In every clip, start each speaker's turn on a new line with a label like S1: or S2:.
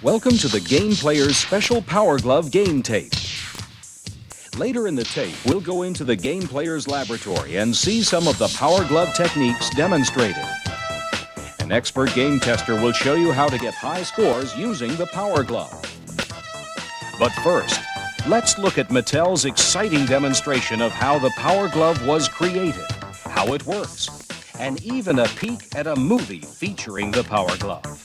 S1: Welcome to the Game Player's special Power Glove game tape. Later in the tape, we'll go into the Game Player's laboratory and see some of the Power Glove techniques demonstrated. An expert game tester will show you how to get high scores using the Power Glove. But first, let's look at Mattel's exciting demonstration of how the Power Glove was created, how it works, and even a peek at a movie featuring the Power Glove.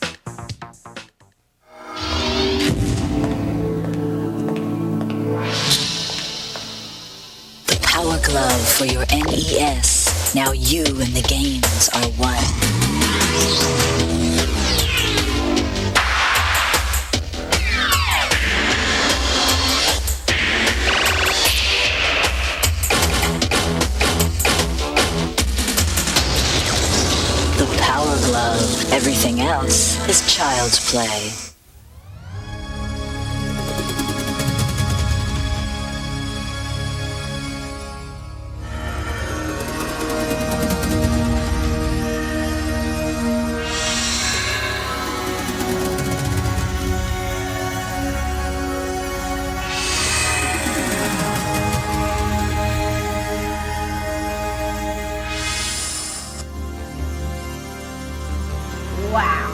S2: The Power Glove for your NES. Now you and the games are one. The Power Glove. Everything else is child's play.
S3: Wow.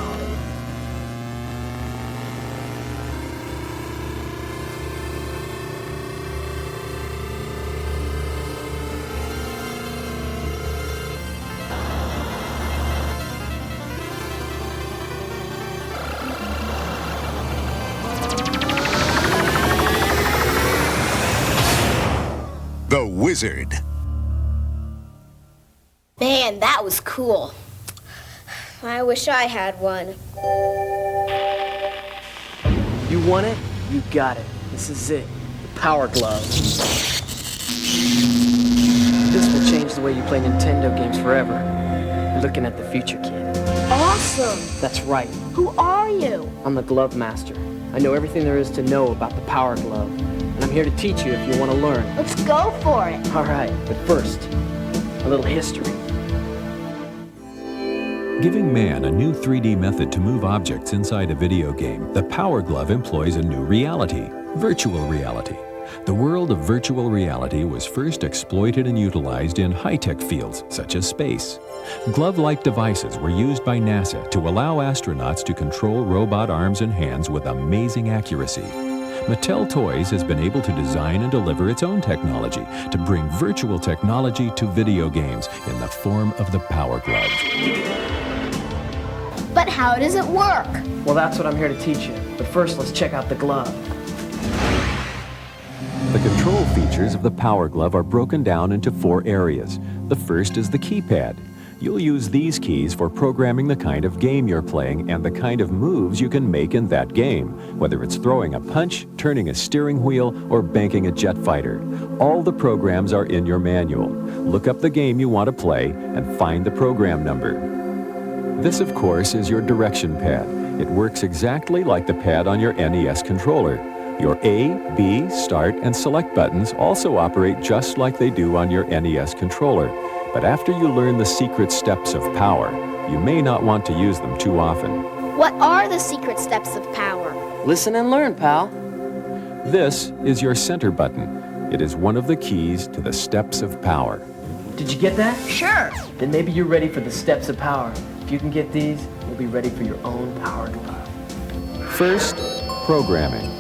S4: The Wizard.
S3: Man, that was cool. I wish I had one.
S5: You want it? You got it. This is it. The Power Glove. This will change the way you play Nintendo games forever. You're looking at the future, kid.
S3: Awesome.
S5: That's right.
S3: Who are you?
S5: I'm the Glove Master. I know everything there is to know about the Power Glove. And I'm here to teach you if you want to learn.
S3: Let's go for it.
S5: All right, but first, a little history.
S6: Giving man a new 3D method to move objects inside a video game, the Power Glove employs a new reality, virtual reality. The world of virtual reality was first exploited and utilized in high-tech fields, such as space. Glove-like devices were used by NASA to allow astronauts to control robot arms and hands with amazing accuracy. Mattel Toys has been able to design and deliver its own technology to bring virtual technology to video games in the form of the Power Glove.
S3: But how does it work?
S5: Well, that's what I'm here to teach you. But first, let's check out the glove.
S6: The control features of the Power Glove are broken down into 4 areas. The first is the keypad. You'll use these keys for programming the kind of game you're playing and the kind of moves you can make in that game, whether it's throwing a punch, turning a steering wheel, or banking a jet fighter. All the programs are in your manual. Look up the game you want to play and find the program number. This, of course, is your direction pad. It works exactly like the pad on your NES controller. Your A, B, Start, and Select buttons also operate just like they do on your NES controller. But after you learn the secret steps of power, you may not want to use them too often.
S3: What are the secret steps of power?
S5: Listen and learn, pal.
S6: This is your center button. It is one of the keys to the steps of power.
S5: Did you get that?
S3: Sure.
S5: Then maybe you're ready for the steps of power. If you can get these, you'll be ready for your own Power Glove.
S6: First, programming.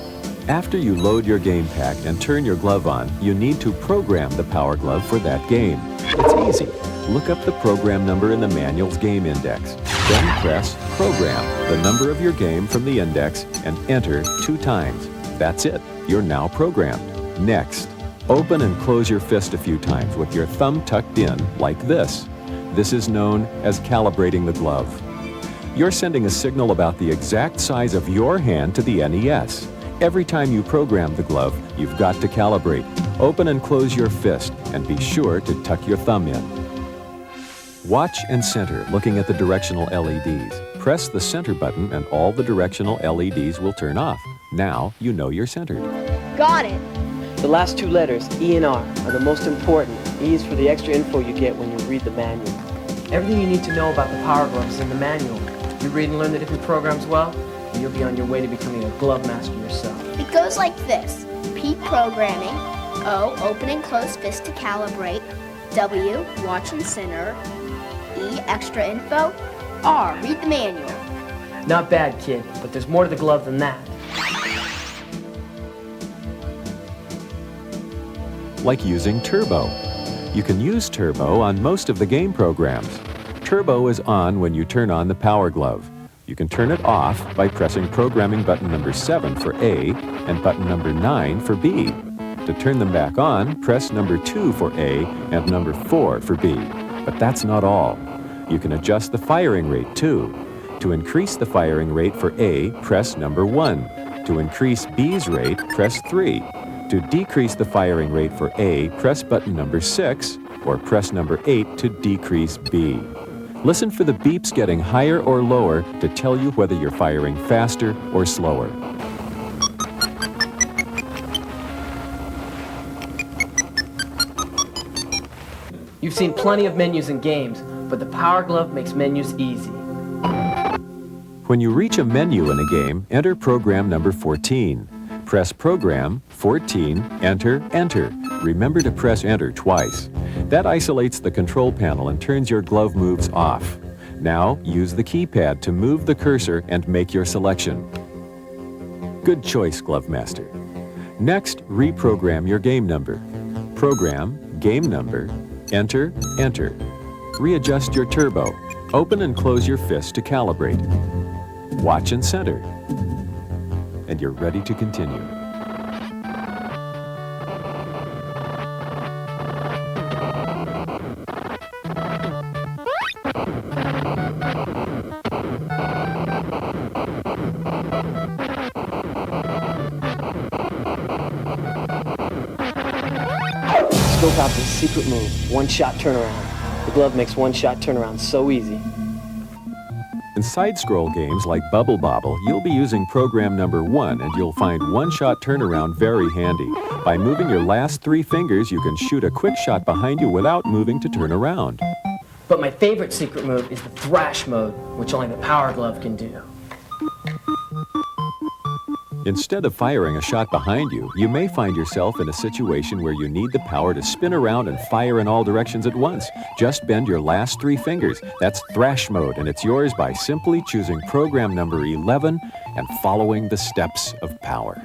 S6: After you load your game pack and turn your glove on, you need to program the Power Glove for that game. It's easy. Look up the program number in the manual's game index. Then press Program, the number of your game from the index, and enter 2 times. That's it. You're now programmed. Next, open and close your fist a few times with your thumb tucked in, like this. This is known as calibrating the glove. You're sending a signal about the exact size of your hand to the NES. Every time you program the glove, you've got to calibrate. Open and close your fist, and be sure to tuck your thumb in. Watch and center, looking at the directional LEDs. Press the center button and all the directional LEDs will turn off. Now you know you're centered.
S3: Got it.
S5: The last 2 letters, E and R, are the most important. E is for the extra info you get when you read the manual. Everything you need to know about the Power Glove is in the manual. You read and learn the different programs well? and you'll be on your way to becoming a glove master yourself.
S3: It goes like this. P, programming. O, open and close fist to calibrate. W, watch and center. E, extra info. R, read the manual.
S5: Not bad, kid, but there's more to the glove than that.
S6: Like using Turbo. You can use Turbo on most of the game programs. Turbo is on when you turn on the Power Glove. You can turn it off by pressing programming button number 7 for A and button number 9 for B. To turn them back on, press number 2 for A and number 4 for B. But that's not all. You can adjust the firing rate too. To increase the firing rate for A, press number 1. To increase B's rate, press 3. To decrease the firing rate for A, press button number 6 or press number 8 to decrease B. Listen for the beeps getting higher or lower to tell you whether you're firing faster or slower.
S5: You've seen plenty of menus in games, but the Power Glove makes menus easy.
S6: When you reach a menu in a game, enter program number 14. Press program, 14, enter, enter. Remember to press enter twice. That isolates the control panel and turns your glove moves off. Now, use the keypad to move the cursor and make your selection. Good choice, Glove Master. Next, reprogram your game number. Program, game number, enter, enter. Readjust your turbo. Open and close your fist to calibrate. Watch and center. And you're ready to continue.
S5: Scope out this secret move, one-shot turnaround. The glove makes one-shot turnaround so easy.
S6: In side-scroll games like Bubble Bobble, you'll be using program number 1 and you'll find one-shot turnaround very handy. By moving your last 3 fingers, you can shoot a quick shot behind you without moving to turn around.
S5: But my favorite secret move is the thrash mode, which only the Power Glove can do.
S6: Instead of firing a shot behind you, you may find yourself in a situation where you need the power to spin around and fire in all directions at once. Just bend your last 3 fingers. That's thrash mode, and it's yours by simply choosing program number 11 and following the steps of power.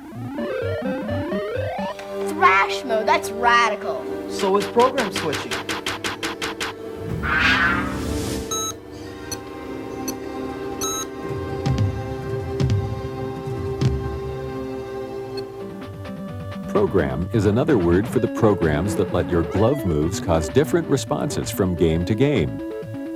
S3: Thrash mode, that's radical.
S5: So is program switching.
S6: Program is another word for the programs that let your glove moves cause different responses from game to game.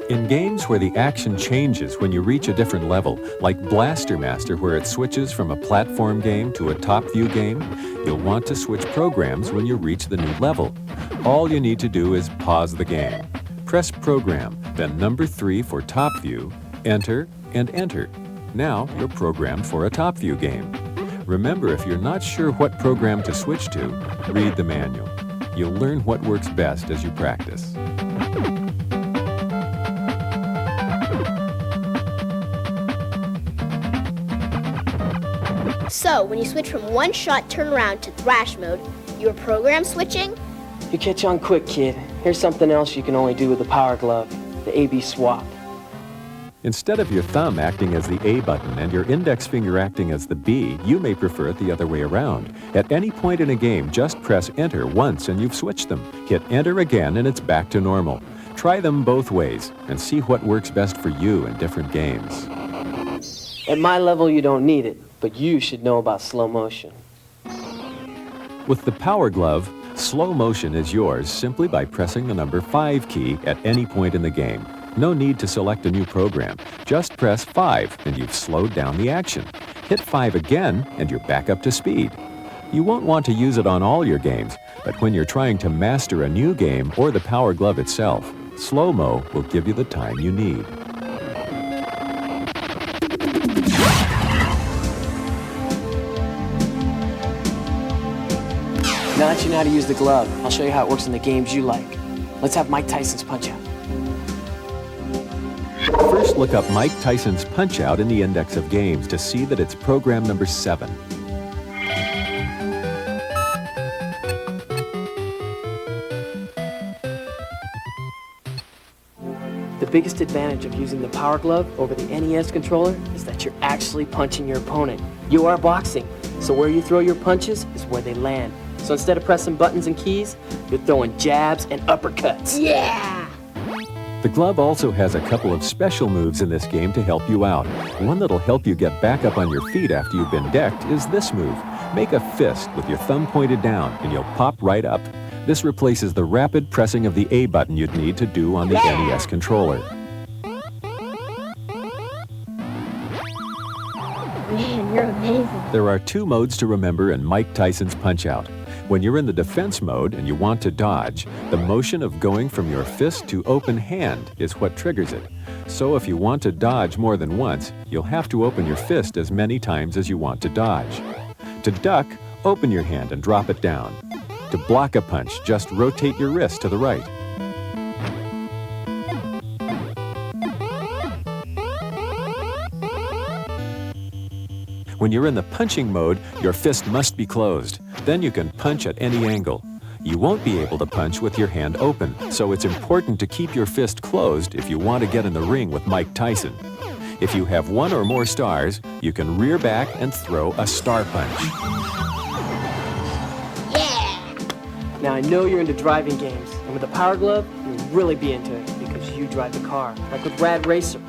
S6: In games where the action changes when you reach a different level, like Blaster Master where it switches from a platform game to a top view game, you'll want to switch programs when you reach the new level. All you need to do is pause the game. Press Program, then number 3 for top view, enter, and enter. Now you're programmed for a top view game. Remember, if you're not sure what program to switch to, read the manual. You'll learn what works best as you practice.
S3: So, when you switch from one-shot turnaround to thrash mode, you're program switching?
S5: You catch on quick, kid. Here's something else you can only do with the Power Glove, the A-B swap.
S6: Instead of your thumb acting as the A button and your index finger acting as the B, you may prefer it the other way around. At any point in a game, just press Enter once and you've switched them. Hit Enter again and it's back to normal. Try them both ways and see what works best for you in different games.
S5: At my level, you don't need it, but you should know about slow motion.
S6: With the Power Glove, slow motion is yours simply by pressing the number 5 key at any point in the game. No need to select a new program. Just press 5 and you've slowed down the action. Hit 5 again and you're back up to speed. You won't want to use it on all your games, but when you're trying to master a new game or the Power Glove itself, slow-mo will give you the time you need.
S5: Now that you know how to use the glove, I'll show you how it works in the games you like. Let's have Mike Tyson's Punch-Out.
S6: First, look up Mike Tyson's Punch-Out in the index of games to see that it's program number 7.
S5: The biggest advantage of using the Power Glove over the NES controller is that you're actually punching your opponent. You are boxing, so where you throw your punches is where they land. So instead of pressing buttons and keys, you're throwing jabs and uppercuts.
S3: Yeah!
S6: The glove also has a couple of special moves in this game to help you out. One that'll help you get back up on your feet after you've been decked is this move. Make a fist with your thumb pointed down and you'll pop right up. This replaces the rapid pressing of the A button you'd need to do on the NES controller.
S3: Man, you're amazing.
S6: There are 2 modes to remember in Mike Tyson's Punch-Out. When you're in the defense mode and you want to dodge, the motion of going from your fist to open hand is what triggers it. So if you want to dodge more than once, you'll have to open your fist as many times as you want to dodge. To duck, open your hand and drop it down. To block a punch, just rotate your wrist to the right. When you're in the punching mode, your fist must be closed. Then you can punch at any angle. You won't be able to punch with your hand open, so it's important to keep your fist closed if you want to get in the ring with Mike Tyson. If you have 1 or more stars, you can rear back and throw a star punch.
S5: Now I know you're into driving games, and with the Power Glove, you'll really be into it because you drive the car, like with Rad Racer.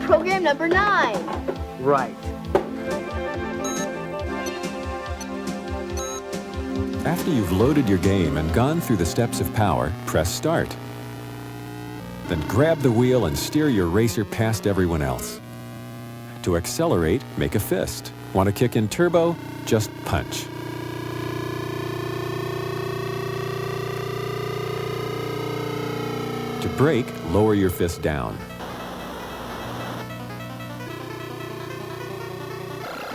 S3: Program number 9.
S5: Right.
S6: After you've loaded your game and gone through the steps of power, press start. Then grab the wheel and steer your racer past everyone else. To accelerate, make a fist. Want to kick in turbo? Just punch. To brake, lower your fist down.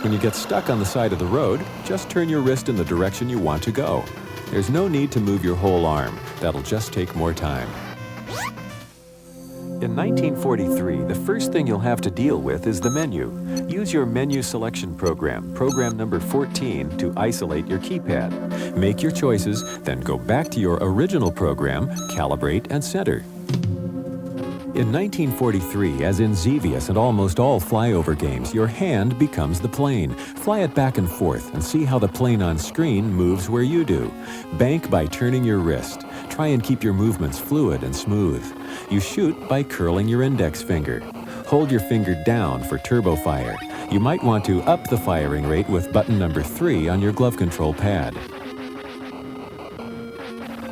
S6: When you get stuck on the side of the road, just turn your wrist in the direction you want to go. There's no need to move your whole arm. That'll just take more time. In 1943, the first thing you'll have to deal with is the menu. Use your menu selection program, program number 14, to isolate your keypad. Make your choices, then go back to your original program, calibrate and center. In 1943, as in Xevious and almost all flyover games, your hand becomes the plane. Fly it back and forth and see how the plane on screen moves where you do. Bank by turning your wrist. Try and keep your movements fluid and smooth. You shoot by curling your index finger. Hold your finger down for turbo fire. You might want to up the firing rate with button number 3 on your glove control pad.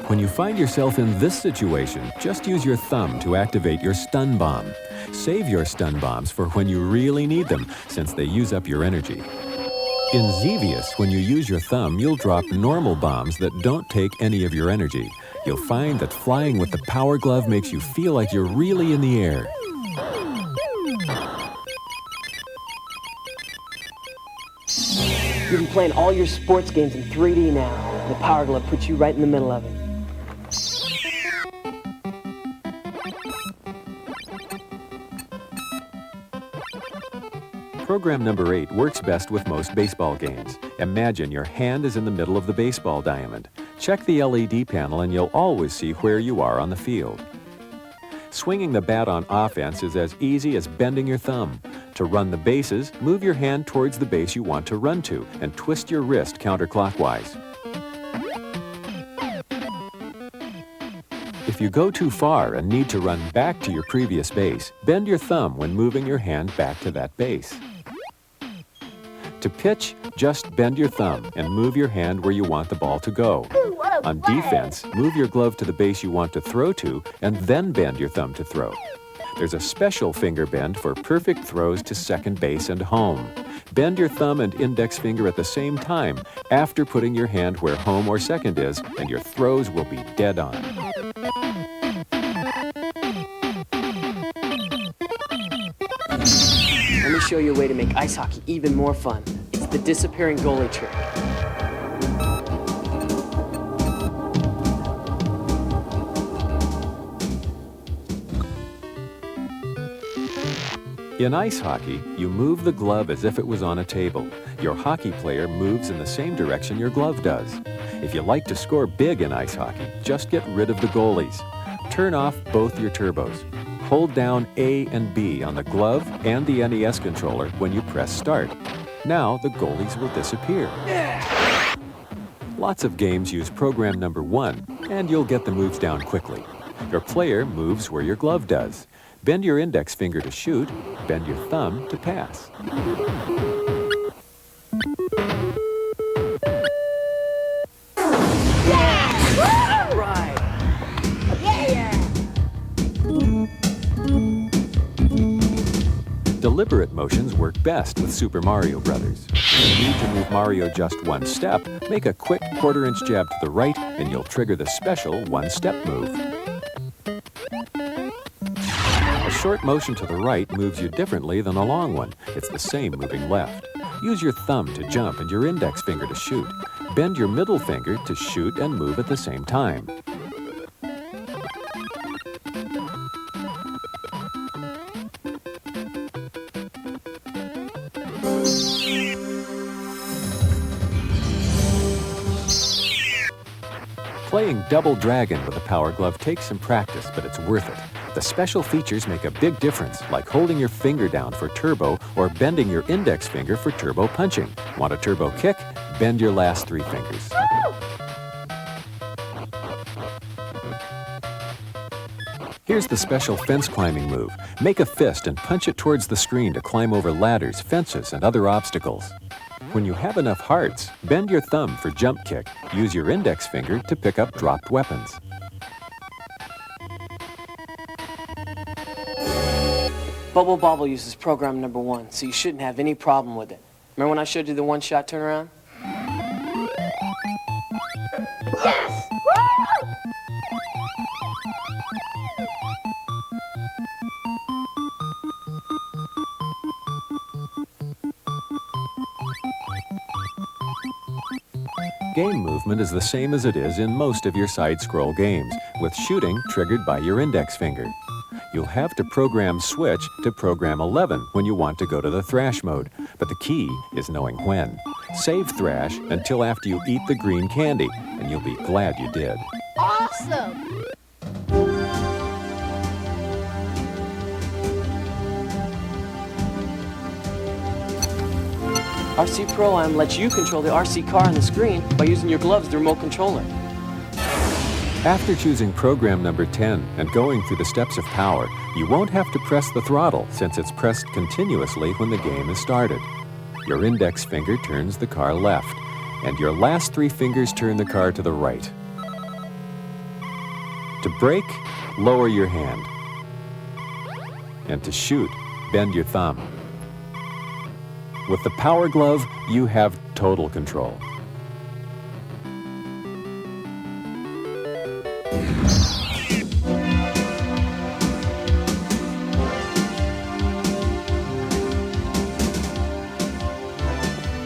S6: When you find yourself in this situation, just use your thumb to activate your stun bomb. Save your stun bombs for when you really need them, since they use up your energy. In Xevious, when you use your thumb, you'll drop normal bombs that don't take any of your energy. You'll find that flying with the Power Glove makes you feel like you're really in the air.
S5: You've been playing all your sports games in 3D now, and the Power Glove puts you right in the middle of it.
S6: Program number 8 works best with most baseball games. Imagine your hand is in the middle of the baseball diamond. Check the LED panel and you'll always see where you are on the field. Swinging the bat on offense is as easy as bending your thumb. To run the bases, move your hand towards the base you want to run to and twist your wrist counterclockwise. If you go too far and need to run back to your previous base, bend your thumb when moving your hand back to that base. To pitch, just bend your thumb and move your hand where you want the ball to go. On defense, move your glove to the base you want to throw to and then bend your thumb to throw. There's a special finger bend for perfect throws to second base and home. Bend your thumb and index finger at the same time after putting your hand where home or second is, and your throws will be dead on.
S5: Let me show you a way to make ice hockey even more fun. It's the disappearing goalie trick.
S6: In ice hockey, you move the glove as if it was on a table. Your hockey player moves in the same direction your glove does. If you like to score big in ice hockey, just get rid of the goalies. Turn off both your turbos. Hold down A and B on the glove and the NES controller when you press start. Now the goalies will disappear. Lots of games use program number 1, and you'll get the moves down quickly. Your player moves where your glove does. Bend your index finger to shoot, bend your thumb to pass. Deliberate motions work best with Super Mario Brothers. When you need to move Mario just one step, make a quick quarter-inch jab to the right, and you'll trigger the special one-step move. A short motion to the right moves you differently than a long one. It's the same moving left. Use your thumb to jump and your index finger to shoot. Bend your middle finger to shoot and move at the same time. Playing Double Dragon with a Power Glove takes some practice, but it's worth it. The special features make a big difference, like holding your finger down for turbo or bending your index finger for turbo punching. Want a turbo kick? Bend your last 3 fingers. Here's the special fence climbing move. Make a fist and punch it towards the screen to climb over ladders, fences, and other obstacles. When you have enough hearts, bend your thumb for jump kick. Use your index finger to pick up dropped weapons.
S5: Bubble Bobble uses program number 1, so you shouldn't have any problem with it. Remember when I showed you the one-shot turnaround?
S3: Yes!
S6: Game movement is the same as it is in most of your side-scroll games, with shooting triggered by your index finger. You'll have to program switch to program 11 when you want to go to the thrash mode, but the key is knowing when. Save thrash until after you eat the green candy, and you'll be glad you did.
S3: Awesome!
S5: RC Pro-Am lets you control the RC car on the screen by using your gloves, the remote controller.
S6: After choosing program number 10 and going through the steps of power, you won't have to press the throttle since it's pressed continuously when the game is started. Your index finger turns the car left, and your last 3 fingers turn the car to the right. To brake, lower your hand. And to shoot, bend your thumb. With the Power Glove, you have total control.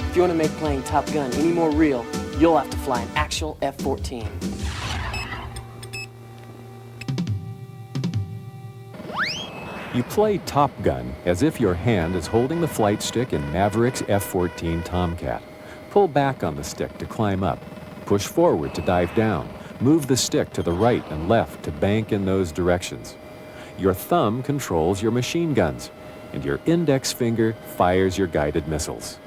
S5: If you want to make playing Top Gun any more real, you'll have to fly an actual F-14.
S6: You play Top Gun as if your hand is holding the flight stick in Maverick's F-14 Tomcat. Pull back on the stick to climb up. Push forward to dive down. Move the stick to the right and left to bank in those directions. Your thumb controls your machine guns, and your index finger fires your guided missiles.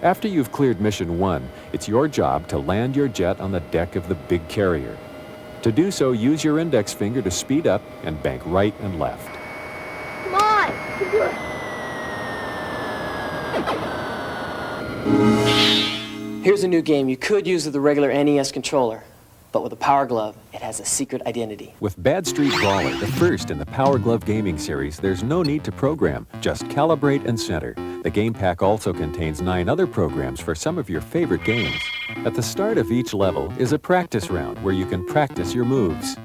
S6: After you've cleared Mission 1, it's your job to land your jet on the deck of the big carrier. To do so, use your index finger to speed up and bank right and left.
S3: Come on! You can do it!
S5: Here's a new game you could use with the regular NES controller, but with a Power Glove, it has a secret identity.
S6: With Bad Street Brawler, the first in the Power Glove gaming series, there's no need to program, just calibrate and center. The game pack also contains 9 other programs for some of your favorite games. At the start of each level is a practice round where you can practice your moves.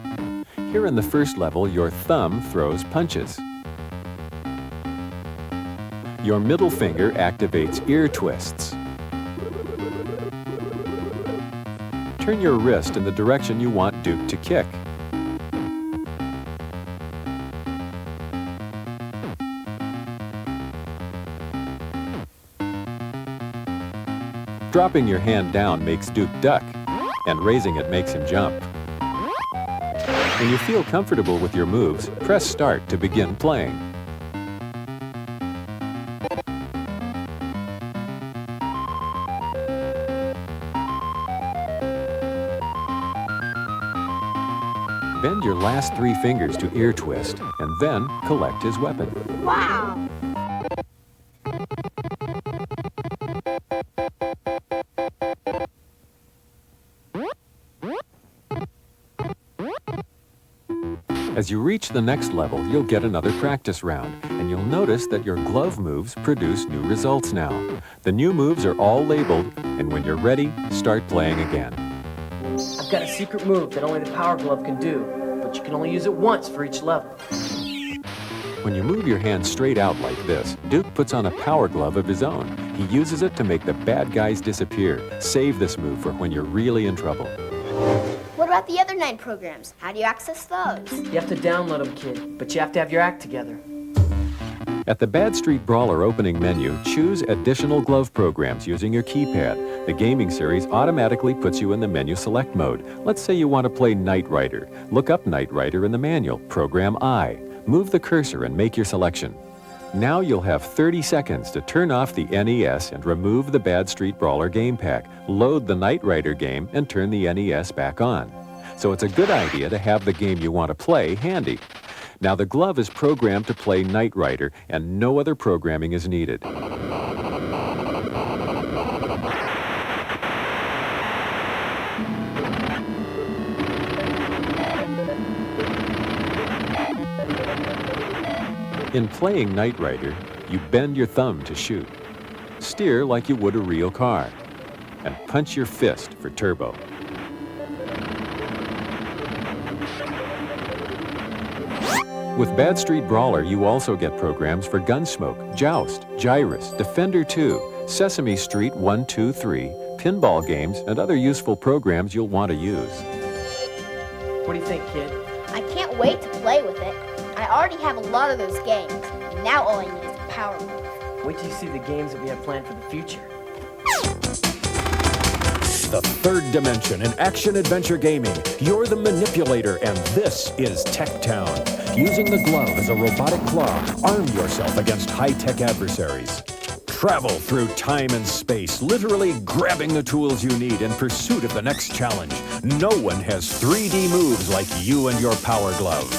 S6: Here in the first level, your thumb throws punches. Your middle finger activates ear twists. Turn your wrist in the direction you want Duke to kick. Dropping your hand down makes Duke duck, and raising it makes him jump. When you feel comfortable with your moves, press Start to begin playing. Bend your last 3 fingers to ear twist, and then collect his weapon.
S3: Wow!
S6: As you reach the next level, you'll get another practice round, and you'll notice that your glove moves produce new results now. The new moves are all labeled, and when you're ready, start playing again.
S5: I've got a secret move that only the Power Glove can do, but you can only use it once for each level.
S6: When you move your hand straight out like this, Duke puts on a Power Glove of his own. He uses it to make the bad guys disappear. Save this move for when you're really in trouble.
S3: What about the other 9 programs? How do you access those?
S5: You have to download them, kid, but you have to have your act together.
S6: At the Bad Street Brawler opening menu, choose Additional Glove Programs using your keypad. The gaming series automatically puts you in the menu select mode. Let's say you want to play Knight Rider. Look up Knight Rider in the manual. Program I. Move the cursor and make your selection. Now you'll have 30 seconds to turn off the NES and remove the Bad Street Brawler game pack. Load the Knight Rider game and turn the NES back on. So it's a good idea to have the game you want to play handy. Now the glove is programmed to play Knight Rider, and no other programming is needed. In playing Knight Rider, you bend your thumb to shoot. Steer like you would a real car. And punch your fist for turbo. With Bad Street Brawler, you also get programs for Gunsmoke, Joust, Gyrus, Defender 2, Sesame Street 1, 2, 3, pinball games, and other useful programs you'll want to use.
S5: What do you think, kid?
S3: I can't wait to play with it. I already have a lot of those games, and now all I need is a Power Glove.
S5: Wait till you see the games that we have planned for the future.
S1: The third dimension in action-adventure gaming. You're the manipulator, and this is Tech Town. Using the glove as a robotic claw, arm yourself against high-tech adversaries. Travel through time and space, literally grabbing the tools you need in pursuit of the next challenge. No one has 3D moves like you and your Power Glove.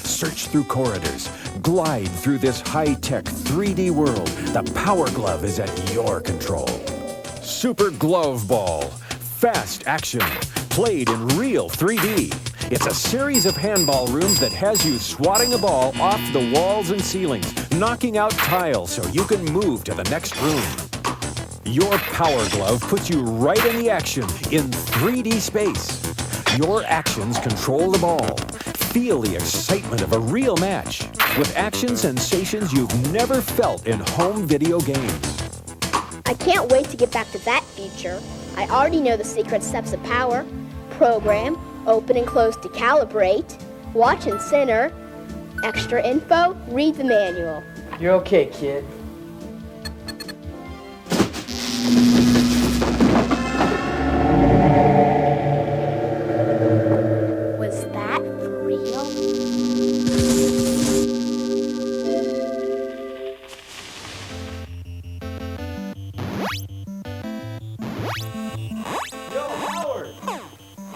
S1: Search through corridors, glide through this high-tech 3D world. The Power Glove is at your control. Super Glove Ball. Fast action, played in real 3D. It's a series of handball rooms that has you swatting a ball off the walls and ceilings, knocking out tiles so you can move to the next room. Your Power Glove puts you right in the action in 3D space. Your actions control the ball. Feel the excitement of a real match with action sensations you've never felt in home video games.
S3: I can't wait to get back to that feature. I already know the secret steps of power. Program, open and close to calibrate, watch and center. Extra info, read the manual.
S5: You're okay, kid.
S3: Was that for real?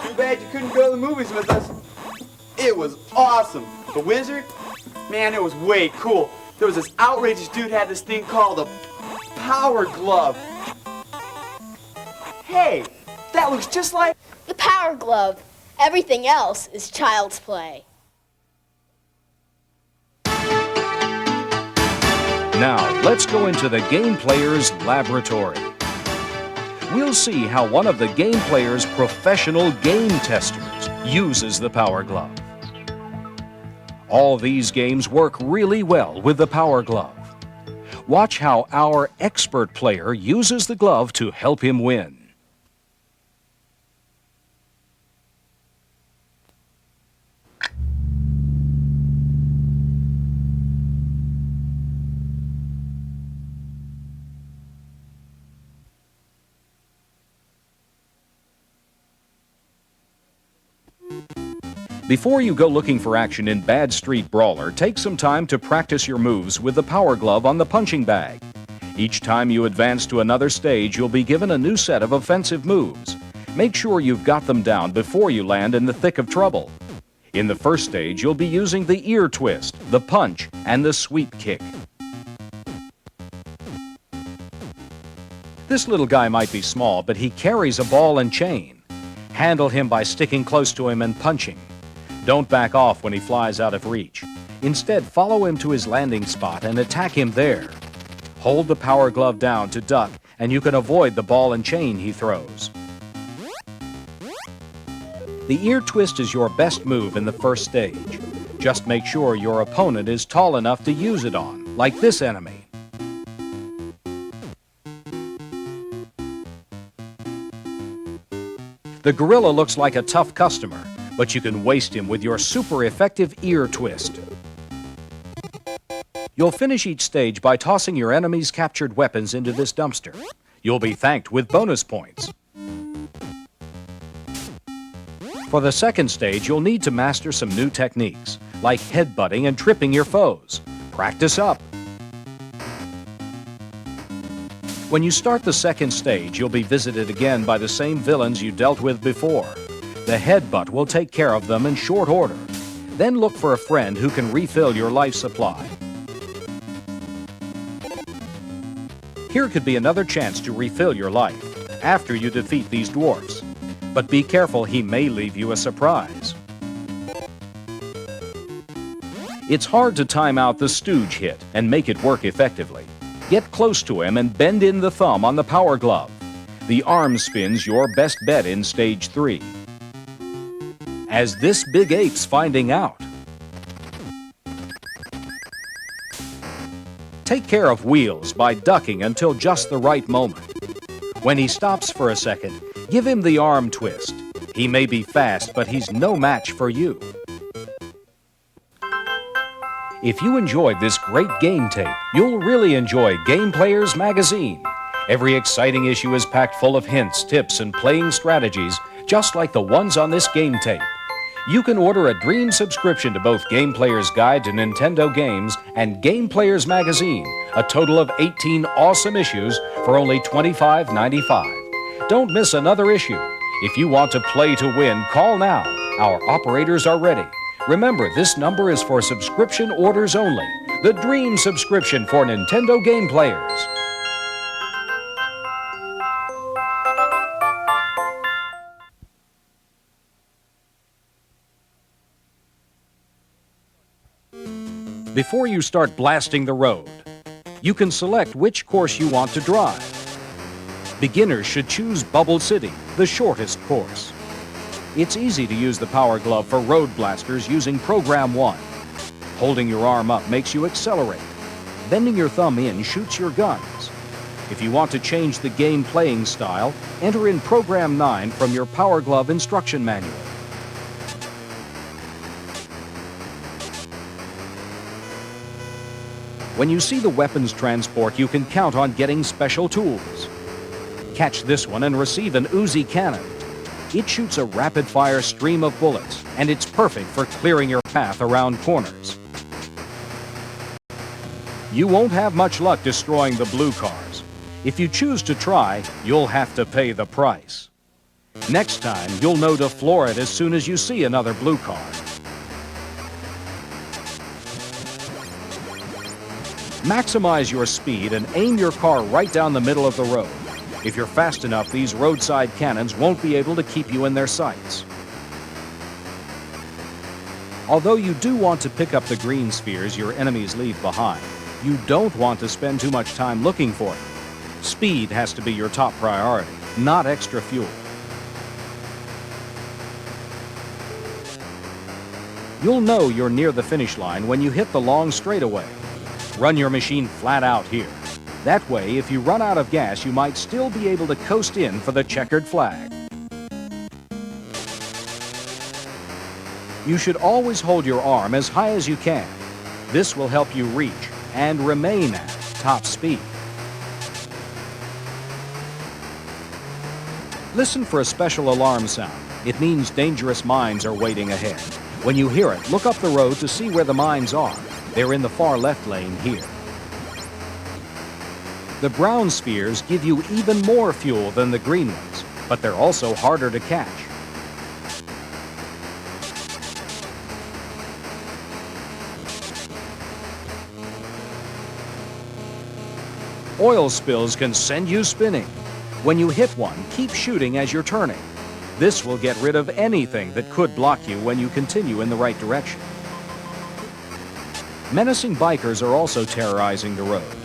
S7: Too bad you couldn't go to the movies with us. It was awesome. The Wizard? Man, it was way cool. There was this outrageous dude had this thing called a Power Glove. Hey, that looks just like...
S3: The Power Glove. Everything else is child's play.
S1: Now, let's go into the Game Player's laboratory. We'll see how one of the Game Player's professional game testers uses the Power Glove. All these games work really well with the Power Glove. Watch how our expert player uses the glove to help him win. Before you go looking for action in Bad Street Brawler, take some time to practice your moves with the Power Glove on the punching bag. Each time you advance to another stage, you'll be given a new set of offensive moves. Make sure you've got them down before you land in the thick of trouble. In the first stage, you'll be using the ear twist, the punch, and the sweep kick. This little guy might be small, but he carries a ball and chain. Handle him by sticking close to him and punching. Don't back off when he flies out of reach. Instead, follow him to his landing spot and attack him there. Hold the Power Glove down to duck, and you can avoid the ball and chain he throws. The ear twist is your best move in the first stage. Just make sure your opponent is tall enough to use it on, like this enemy. The gorilla looks like a tough customer, but you can waste him with your super effective ear twist. You'll finish each stage by tossing your enemy's captured weapons into this dumpster. You'll be thanked with bonus points. For the second stage, you'll need to master some new techniques, like headbutting and tripping your foes. Practice up. When you start the second stage, you'll be visited again by the same villains you dealt with before. The headbutt will take care of them in short order. Then look for a friend who can refill your life supply. Here could be another chance to refill your life after you defeat these dwarfs. But be careful, he may leave you a surprise. It's hard to time out the stooge hit and make it work effectively. Get close to him and bend in the thumb on the Power Glove. The arm spin's your best bet in Stage 3. As this big ape's finding out. Take care of Wheels by ducking until just the right moment. When he stops for a second, give him the arm twist. He may be fast, but he's no match for you. If you enjoyed this great game tape, you'll really enjoy Game Players Magazine. Every exciting issue is packed full of hints, tips, and playing strategies, just like the ones on this game tape. You can order a dream subscription to both Game Players Guide to Nintendo Games and Game Players Magazine, a total of 18 awesome issues for only $25.95. Don't miss another issue. If you want to play to win, call now. Our operators are ready. Remember, this number is for subscription orders only. The dream subscription for Nintendo Game Players. Before you start blasting the road, you can select which course you want to drive. Beginners should choose Bubble City, the shortest course. It's easy to use the Power Glove for road blasters using Program 1. Holding your arm up makes you accelerate. Bending your thumb in shoots your guns. If you want to change the game playing style, enter in Program 9 from your Power Glove instruction manual. When you see the weapons transport, you can count on getting special tools. Catch this one and receive an Uzi cannon. It shoots a rapid-fire stream of bullets, and it's perfect for clearing your path around corners. You won't have much luck destroying the blue cars. If you choose to try, you'll have to pay the price. Next time, you'll know to floor it as soon as you see another blue car. Maximize your speed and aim your car right down the middle of the road. If you're fast enough, these roadside cannons won't be able to keep you in their sights. Although you do want to pick up the green spheres your enemies leave behind, you don't want to spend too much time looking for them. Speed has to be your top priority, not extra fuel. You'll know you're near the finish line when you hit the long straightaway. Run your machine flat out here. That way, if you run out of gas, you might still be able to coast in for the checkered flag. You should always hold your arm as high as you can. This will help you reach and remain at top speed. Listen for a special alarm sound. It means dangerous mines are waiting ahead. When you hear it, look up the road to see where the mines are. They're in the far left lane here. The brown spheres give you even more fuel than the green ones, but they're also harder to catch. Oil spills can send you spinning. When you hit one, keep shooting as you're turning. This will get rid of anything that could block you when you continue in the right direction. Menacing bikers are also terrorizing the road.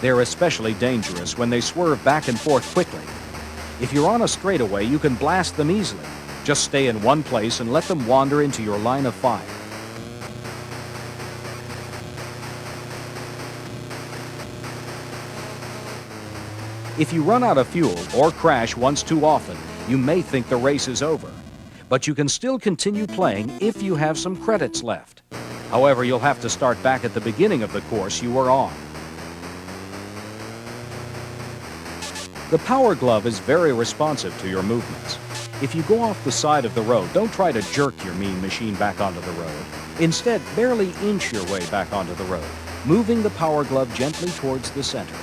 S1: They're especially dangerous when they swerve back and forth quickly. If you're on a straightaway, you can blast them easily. Just stay in one place and let them wander into your line of fire. If you run out of fuel or crash once too often, you may think the race is over. But you can still continue playing if you have some credits left. However, you'll have to start back at the beginning of the course you were on. The Power Glove is very responsive to your movements. If you go off the side of the road, don't try to jerk your mean machine back onto the road. Instead, barely inch your way back onto the road, moving the Power Glove gently towards the center.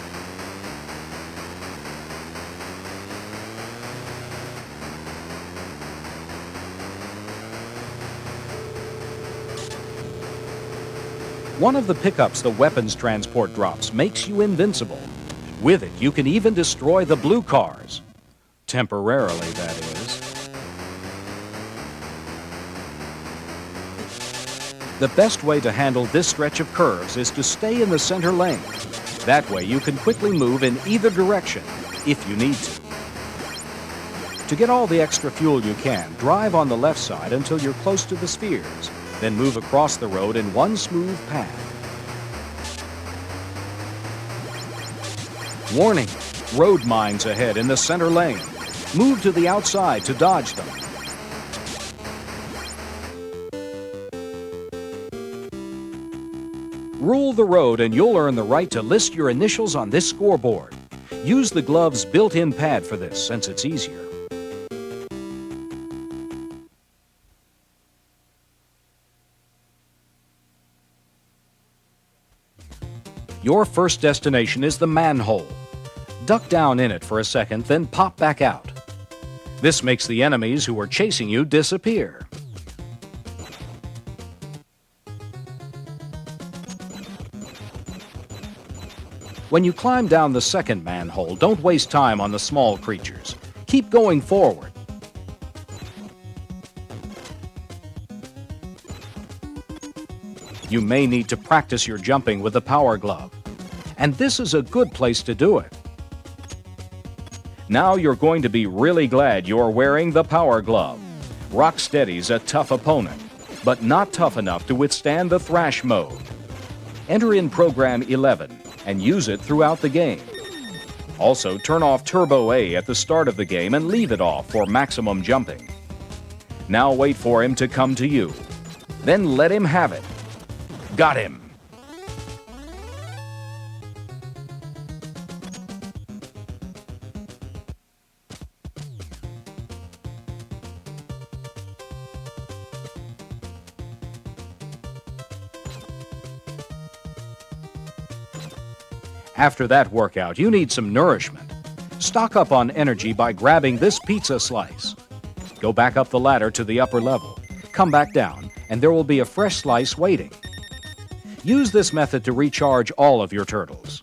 S1: One of the pickups the weapons transport drops makes you invincible. With it, you can even destroy the blue cars. Temporarily, that is. The best way to handle this stretch of curves is to stay in the center lane. That way, you can quickly move in either direction, if you need to. To get all the extra fuel you can, drive on the left side until you're close to the spheres. Then move across the road in one smooth path. Warning, road mines ahead in the center lane. Move to the outside to dodge them. Rule the road and you'll earn the right to list your initials on this scoreboard. Use the glove's built-in pad for this since it's easier. Your first destination is the manhole. Duck down in it for a second, then pop back out. This makes the enemies who are chasing you disappear. When you climb down the second manhole, don't waste time on the small creatures. Keep going forward. You may need to practice your jumping with the Power Glove, and this is a good place to do it. Now you're going to be really glad you're wearing the Power Glove. Rocksteady's a tough opponent, but not tough enough to withstand the thrash mode. Enter in Program 11 and use it throughout the game. Also, turn off Turbo A at the start of the game and leave it off for maximum jumping. Now wait for him to come to you. Then let him have it. Got him! After that workout, you need some nourishment. Stock up on energy by grabbing this pizza slice. Go back up the ladder to the upper level. Come back down, and there will be a fresh slice waiting. Use this method to recharge all of your turtles.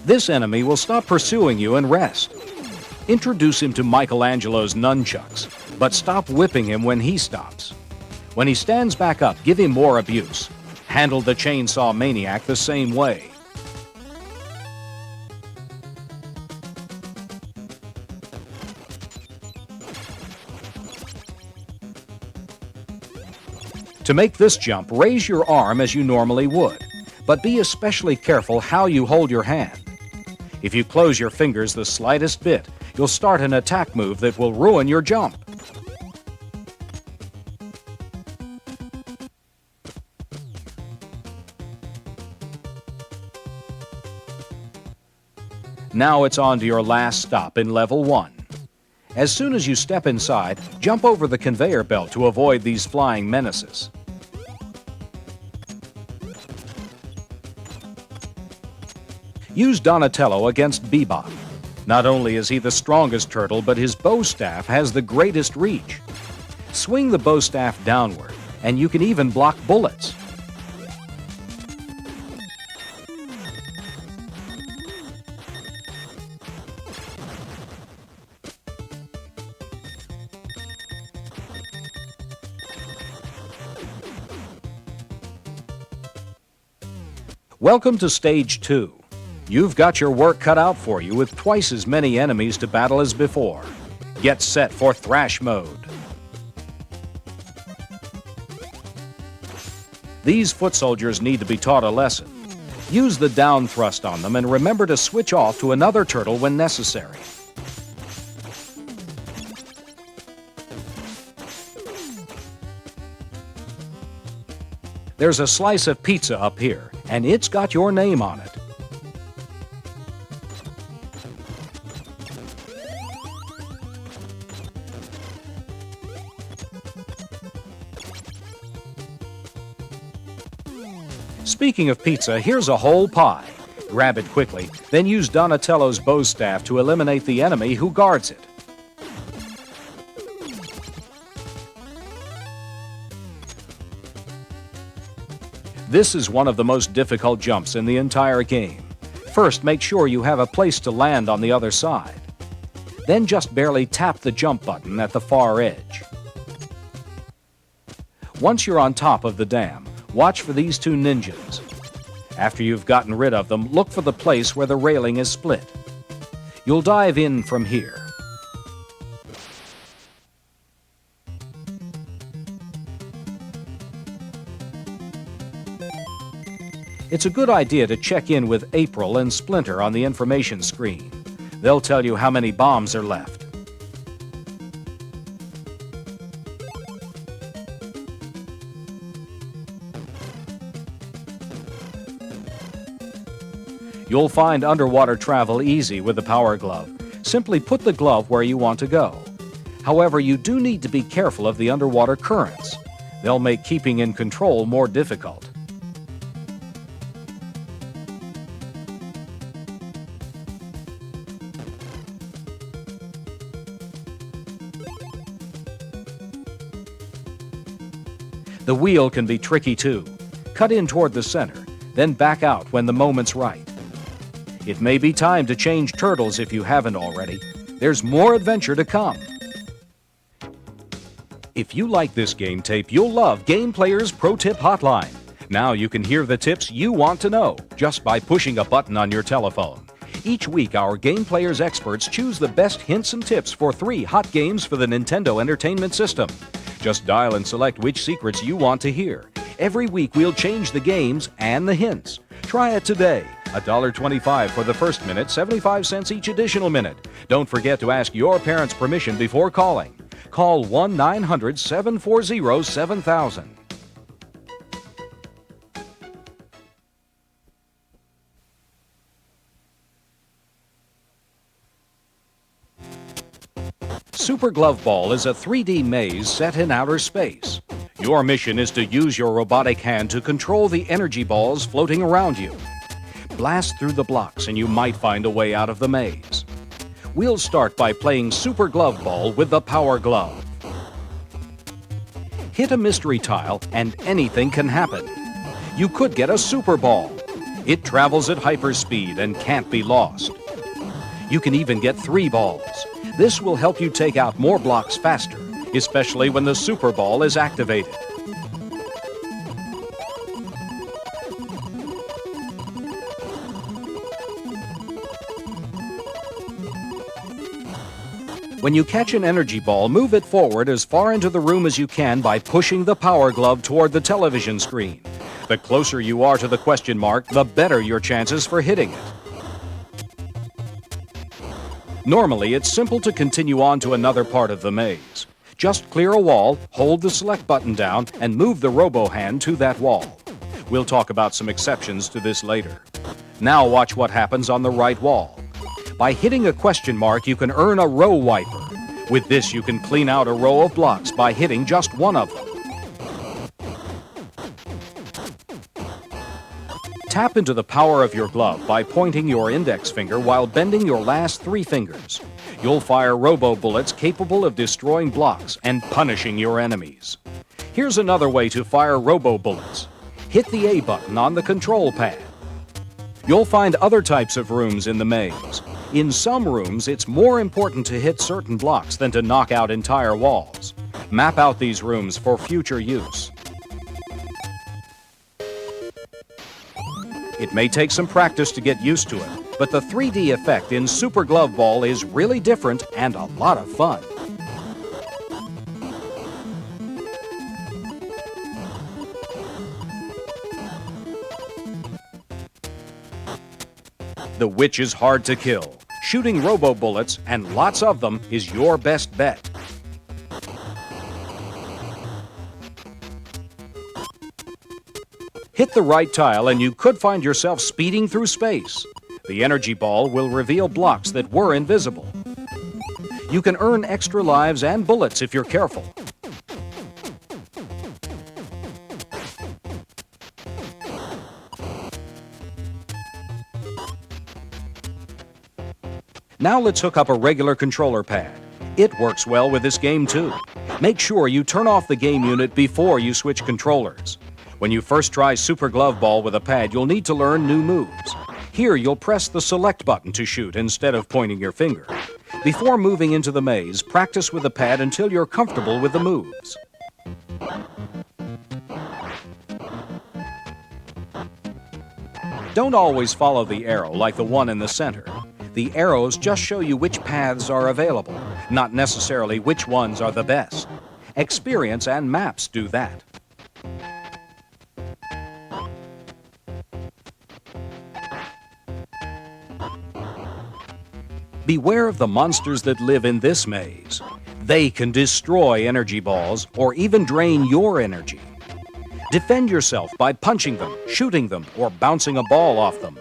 S1: This enemy will stop pursuing you and rest. Introduce him to Michelangelo's nunchucks, but stop whipping him when he stops. When he stands back up, give him more abuse. Handle the chainsaw maniac the same way. To make this jump, raise your arm as you normally would, but be especially careful how you hold your hand. If you close your fingers the slightest bit, you'll start an attack move that will ruin your jump. Now it's on to your last stop in Level 1. As soon as you step inside, jump over the conveyor belt to avoid these flying menaces. Use Donatello against Bebop. Not only is he the strongest turtle, but his bow staff has the greatest reach. Swing the bow staff downward, and you can even block bullets. Welcome to Stage 2. You've got your work cut out for you with twice as many enemies to battle as before. Get set for Thrash Mode. These foot soldiers need to be taught a lesson. Use the down thrust on them and remember to switch off to another turtle when necessary. There's a slice of pizza up here, and it's got your name on it. Speaking of pizza, here's a whole pie. Grab it quickly, then use Donatello's bow staff to eliminate the enemy who guards it. This is one of the most difficult jumps in the entire game. First, make sure you have a place to land on the other side. Then just barely tap the jump button at the far edge. Once you're on top of the dam, watch for these two ninjas. After you've gotten rid of them, look for the place where the railing is split. You'll dive in from here. It's a good idea to check in with April and Splinter on the information screen. They'll tell you how many bombs are left. You'll find underwater travel easy with the Power Glove. Simply put the glove where you want to go. However, you do need to be careful of the underwater currents. They'll make keeping in control more difficult. The wheel can be tricky too. Cut in toward the center, then back out when the moment's right. It may be time to change turtles if you haven't already. There's more adventure to come. If you like this game tape, you'll love Game Player's Pro Tip Hotline. Now you can hear the tips you want to know just by pushing a button on your telephone. Each week, our Game Player's experts choose the best hints and tips for 3 hot games for the Nintendo Entertainment System. Just dial and select which secrets you want to hear. Every week, we'll change the games and the hints. Try it today. $1.25 for the first minute, 75 cents each additional minute. Don't forget to ask your parents' permission before calling. Call 1-900-740-7000. Super Glove Ball is a 3D maze set in outer space. Your mission is to use your robotic hand to control the energy balls floating around you. Blast through the blocks and you might find a way out of the maze. We'll start by playing Super Glove Ball with the Power Glove. Hit a mystery tile and anything can happen. You could get a Super Ball. It travels at hyperspeed and can't be lost. You can even get 3 balls. This will help you take out more blocks faster, especially when the Super Ball is activated. When you catch an energy ball, move it forward as far into the room as you can by pushing the Power Glove toward the television screen. The closer you are to the question mark, the better your chances for hitting it. Normally, it's simple to continue on to another part of the maze. Just clear a wall, hold the select button down, and move the robo-hand to that wall. We'll talk about some exceptions to this later. Now watch what happens on the right wall. By hitting a question mark, you can earn a row wiper. With this, you can clean out a row of blocks by hitting just one of them. Tap into the power of your glove by pointing your index finger while bending your last 3 fingers. You'll fire robo-bullets capable of destroying blocks and punishing your enemies. Here's another way to fire robo-bullets. Hit the A button on the control pad. You'll find other types of rooms in the maze. In some rooms, it's more important to hit certain blocks than to knock out entire walls. Map out these rooms for future use. It may take some practice to get used to it, but the 3D effect in Super Glove Ball is really different and a lot of fun. The witch is hard to kill. Shooting robo-bullets, and lots of them, is your best bet. Hit the right tile and you could find yourself speeding through space. The energy ball will reveal blocks that were invisible. You can earn extra lives and bullets if you're careful. Now let's hook up a regular controller pad. It works well with this game too. Make sure you turn off the game unit before you switch controllers. When you first try Super Glove Ball with a pad, you'll need to learn new moves. Here, you'll press the select button to shoot instead of pointing your finger. Before moving into the maze, practice with the pad until you're comfortable with the moves. Don't always follow the arrow like the one in the center. The arrows just show you which paths are available, not necessarily which ones are the best. Experience and maps do that. Beware of the monsters that live in this maze. They can destroy energy balls or even drain your energy. Defend yourself by punching them, shooting them, or bouncing a ball off them.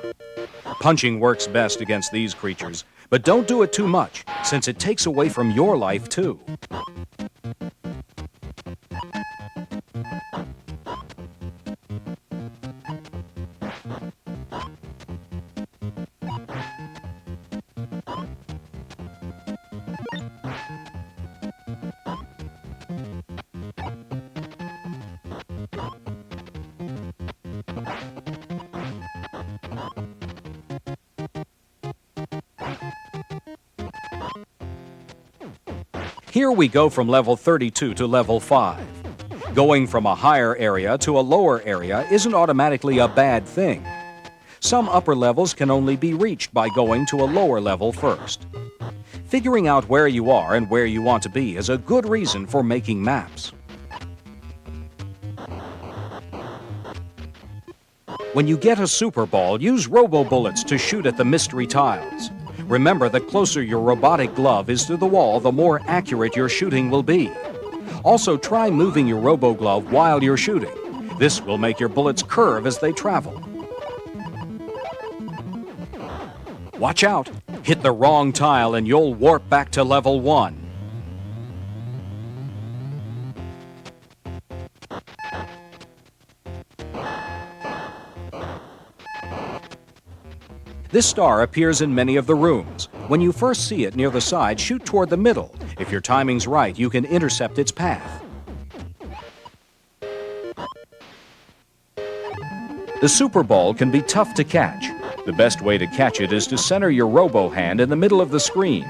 S1: Punching works best against these creatures, but don't do it too much, since it takes away from your life too. Here we go from level 32 to level 5. Going from a higher area to a lower area isn't automatically a bad thing. Some upper levels can only be reached by going to a lower level first. Figuring out where you are and where you want to be is a good reason for making maps. When you get a super ball, use robo-bullets to shoot at the mystery tiles. Remember, the closer your robotic glove is to the wall, the more accurate your shooting will be. Also, try moving your robo-glove while you're shooting. This will make your bullets curve as they travel. Watch out! Hit the wrong tile and you'll warp back to level 1. This star appears in many of the rooms. When you first see it near the side, shoot toward the middle. If your timing's right, you can intercept its path. The Super Ball can be tough to catch. The best way to catch it is to center your robo hand in the middle of the screen.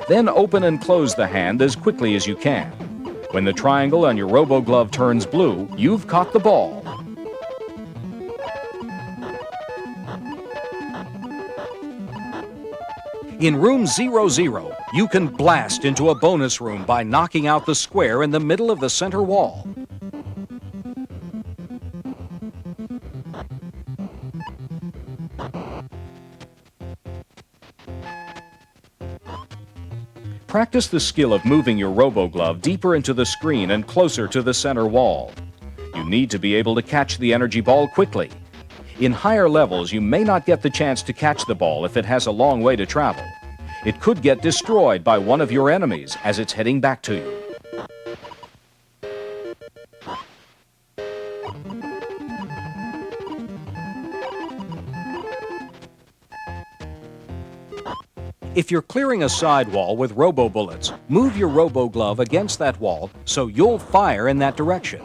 S1: Then open and close the hand as quickly as you can. When the triangle on your robo glove turns blue, you've caught the ball. In room 00, you can blast into a bonus room by knocking out the square in the middle of the center wall. Practice the skill of moving your robo-glove deeper into the screen and closer to the center wall. You need to be able to catch the energy ball quickly. In higher levels, you may not get the chance to catch the ball if it has a long way to travel. It could get destroyed by one of your enemies as it's heading back to you. If you're clearing a sidewall with robo-bullets, move your robo-glove against that wall so you'll fire in that direction.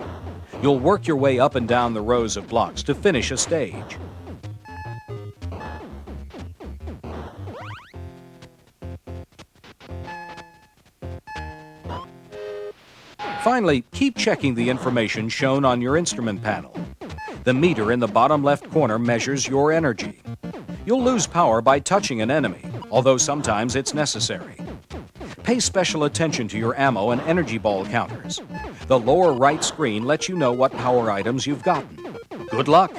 S1: You'll work your way up and down the rows of blocks to finish a stage. Finally, keep checking the information shown on your instrument panel. The meter in the bottom left corner measures your energy. You'll lose power by touching an enemy, although sometimes it's necessary. Pay special attention to your ammo and energy ball counters. The lower right screen lets you know what power items you've gotten. Good luck!